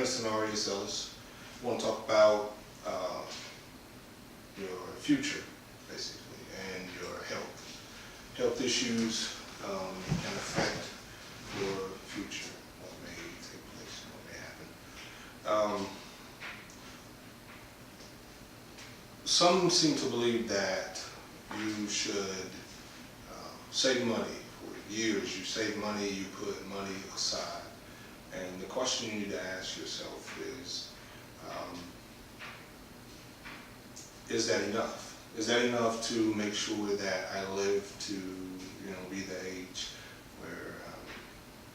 Dennis Tenarius Ellis. I want to talk about your future, basically, and your health. Health issues can affect your future, what may take place, what may happen. Some seem to believe that you should save money. For years, you save money, you put money aside. And the question you need to ask yourself is that enough? Is that enough to make sure that I live to, be the age where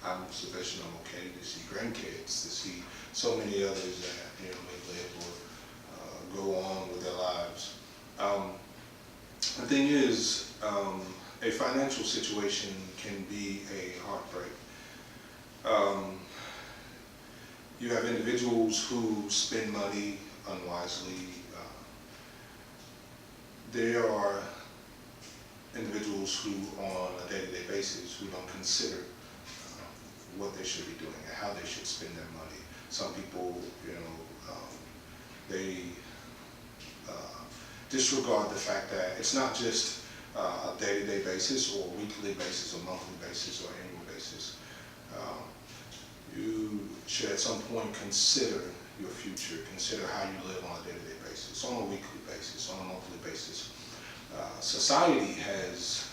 I'm sufficient, I'm okay to see grandkids, to see so many others that, may live or go on with their lives. The thing is, a financial situation can be a heartbreak. You have individuals who spend money unwisely. There are individuals who, on a day-to-day basis, who don't consider what they should be doing and how they should spend their money. Some people, they disregard the fact that it's not just a day-to-day basis or weekly basis or monthly basis or annual basis. You should at some point consider your future, consider how you live on a day-to-day basis, on a weekly basis, on a monthly basis. Society has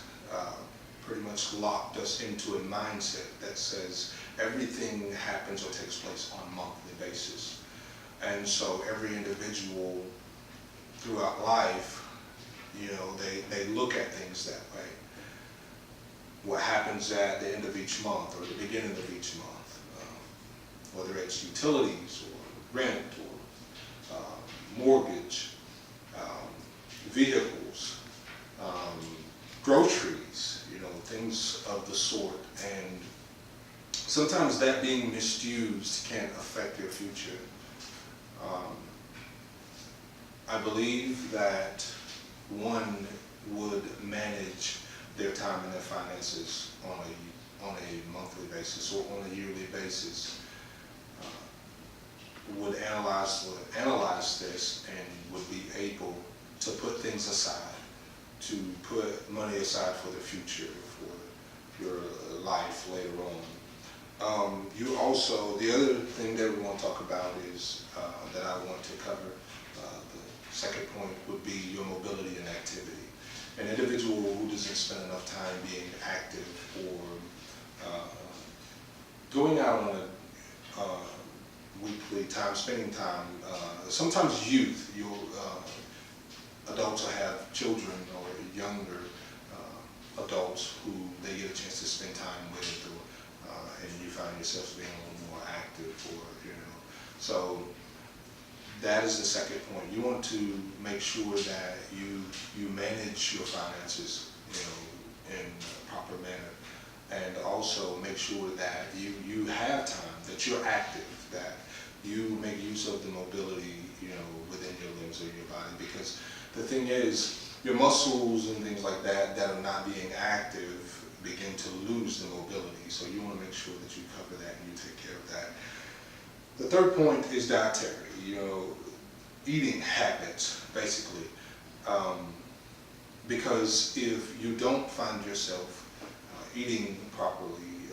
pretty much locked us into a mindset that says everything happens or takes place on a monthly basis. And so every individual throughout life, they look at things that way. What happens at the end of each month or the beginning of each month, whether it's utilities or rent or mortgage, vehicles, groceries, things of the sort. And sometimes that being misused can affect your future. I believe that one would manage their time and their finances on a monthly basis or on a yearly basis, would analyze this and would be able to put things aside, to put money aside for the future, for your life later on. The other thing that we want to talk about is, that I want to cover, the second point would be your mobility and activity. An individual who doesn't spend enough time being active or going out on a weekly time, spending time, sometimes youth, adults will have children or younger adults who they get a chance to spend time with, and you find yourself being a little more active, so that is the second point. You want to make sure that you manage your finances, in a proper manner, and also make sure that you have time, that you're active, that you make use of the mobility, within your limbs or your body. Because the thing is, your muscles and things like that are not being active begin to lose the mobility. So you want to make sure that you cover that and you take care of that. The third point is dietary, eating habits, basically. Because if you don't find yourself eating properly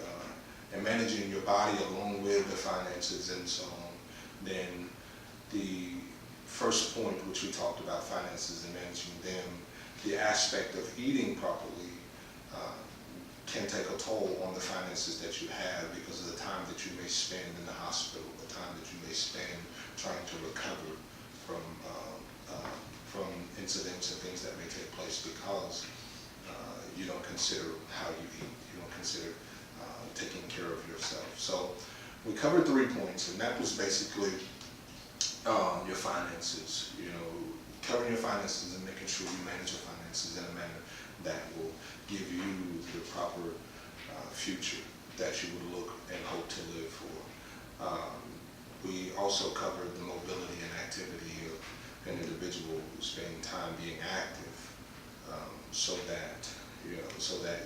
and managing your body along with the finances and so on, then the first point, which we talked about, finances and managing them, the aspect of eating properly can take a toll on the finances that you have because of the time that you may spend in the hospital, the time that you may spend trying to recover from incidents and things that may take place because you don't consider how you eat, you don't consider taking care of yourself. So we covered 3 points, and that was basically your finances, covering your finances and making sure you manage your finances in a manner that will give you the proper future that you would look and hope to live for. We also covered the mobility and activity of an individual spending time being active, so that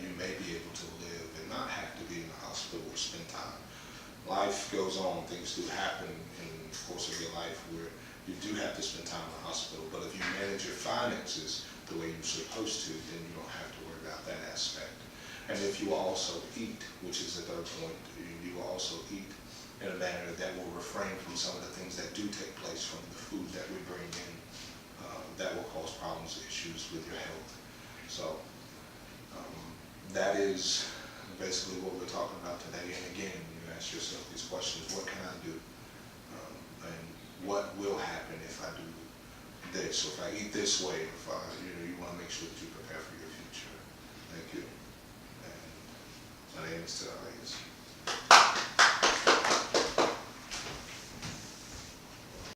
you may be able to live and not have to be in the hospital or spend time life goes on, things do happen in the course of your life where you do have to spend time in the hospital, but if you manage your finances the way you're supposed to, then you don't have to worry about that aspect. And if you also eat, which is the third point, you will also eat in a manner that will refrain from some of the things that do take place from the food that we bring in, that will cause problems, issues with your health. So that is basically what we're talking about today. And again, you ask yourself these questions: what can I do? And what will happen if I do this, or if I eat this way? If I, you want to make sure that you prepare for your future. Thank you. And my name is Ted Arias.